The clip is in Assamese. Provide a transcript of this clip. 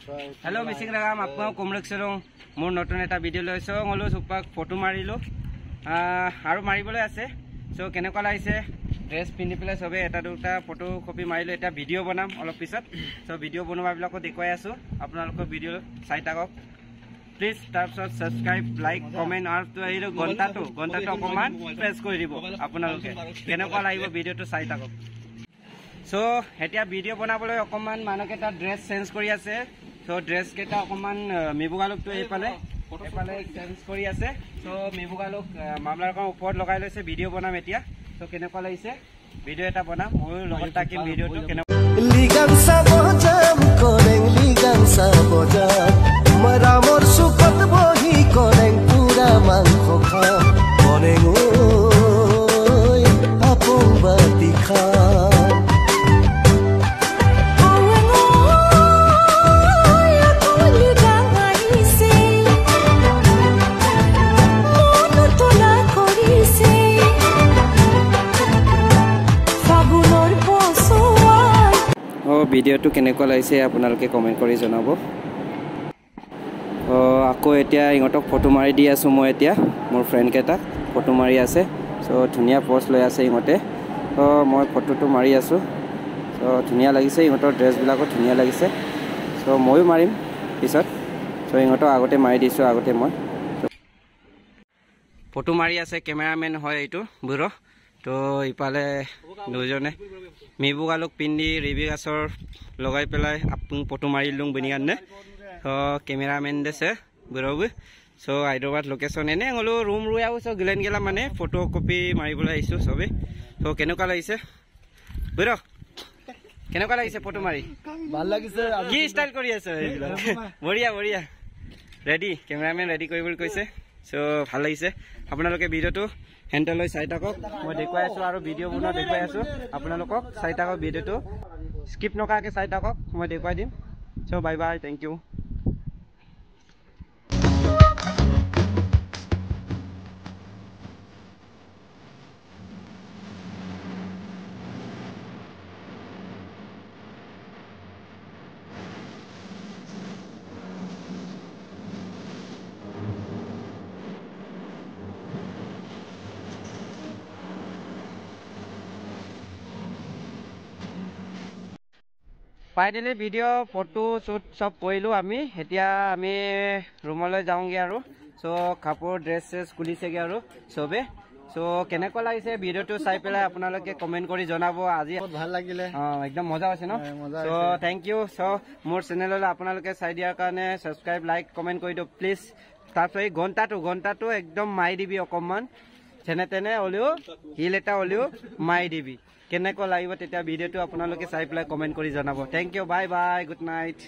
हेलो मिसिंग राम आपको कोमरक सरो मोर नतुन एटा भिडिओ लैसो गलो सुपाक फोटो मारिलो आरो मारिबले আছে सो केनेका लाइसे ड्रेस पिनि पेले सबे एटा दुटा फोटो कपि मारिलो एटा भिडिओ बनाम अलप पिছত सो भिडिओ बनवा बिलाको देखुवाय आसु आपनालोक भिडिओ चाइ थाকক प्लीज तारपिছত सब्सक्राइब लाइक कमेन्ट आरो तो एरो घंटाটো অকমান প্ৰেছ কৰি দিব आपनालोके केनेका লাগিব भिडिओটো চাइ থাকক सो এতিয়া ভিডিও বনাবলৈ অকমান মানকেটা ড্রেস চেঞ্জ কৰি আছে সো ড্ৰেস কেটা অকমান মিবুগালক তো এপালে চেঞ্জ কৰি আছে সো মিবুগালক মামলাৰ কাম ওপৰত লগাই লৈছে ভিডিও বনাম এতিয়া সো কেনেকুৱা লাগিছে ভিডিও এটা বনাম মই লগত তাকিম ভিডিওটো কেনেকুৱা লিগান সাবজাম কৰেন লিগান সাবজাম মৰামৰ সুখত বহি কৰেন পুৰা মাংস খাম কৰেন ওই আপন বাতি খাম ভিডিওটো কেনেকুৱা লাগিছে আপোনালোকে কমেন্ট কৰি জনাব আকৌ এতিয়া ইহঁতক ফটো মাৰি দি আছো মই এতিয়া মোৰ ফ্ৰেণ্ড কেটা ফটো মাৰি আছে সো ধুনিয়া পোজ লৈ আছে ইহঁতে মই ফটোটো মাৰি আছো সো ধুনিয়া লাগিছে ইহঁতৰ ড্ৰেছ বিলাকো ধুনিয়া লাগিছে সো মইও মাৰিম পিছত সো ইহঁতক আগতে মাৰি দিছো আগতে মই ফটো মাৰি আছে কেমেৰামেন হয় এইটো বুঢ়ো তো ইপালে দুজনে মিবুগালক পিন্দি ৰিবিগাছৰ লগাই পেলাই আপুনি ফটো মাৰি লং বনিয়ানে কেমেৰামেন দেছে বুঢ়ো সো হায়দৰাবাদ লোকেশ্যন এনে হলো ৰুম ৰুই আছো গিলেন গেলা মানে ফটো কপি মাৰিবলৈ আহিছো সবে তো কেনেকুৱা লাগিছে বুঢ়ো কেনেকুৱা লাগিছে ফটো মাৰি ভাল লাগিছে কি ষ্টাইল কৰি আছে এইবিলাক বঢ়িয়া বঢ়িয়া ৰেডি কেমেৰামেন ৰেডি কৰিবলৈ কৈছে সো ভাল লাগিছে আপোনালোকে ভিডিওটো হেন্ডলৈ চাই থাকক মই দেখুৱাই আছো আৰু ভিডিও বনোৱা দেখুৱাই আছো আপোনালোকক চাই থাকক ভিডিওটো স্কিপ নকৰাকে চাই থাকক মই দেখুৱাই দিম so bye bye thank you finally video photo shoot सब करिलो आमी एतिया आमी रूमলৈ जाओंगे आरो सो कापोर ड्रेस खुलिसेगे आरो सबे सो केनेको लागिसे भिडिओটো চাই পেলাই আপোনালোকে কমেন্ট কৰি জনাব আজি বহুত ভাল লাগিলে একদম মজা হৈছে ন সো থ্যাংক ইউ সো মোৰ চেনেললৈ আপোনালোকে চাই দিয়াৰ কাৰণে সাবস্ক্ৰাইব লাইক কমেন্ট কৰি দিও প্লিজ তাৰপই ঘন্টাটো একদম মাই দিবি অকমান যেনে তেনে হলিও হিল এটা হলিও মাই দিবি কেনেকুৱা লাগিব তেতিয়া ভিডিওটো আপোনালোকে চাই পেলাই কমেন্ট কৰি জনাব thank you bye bye good night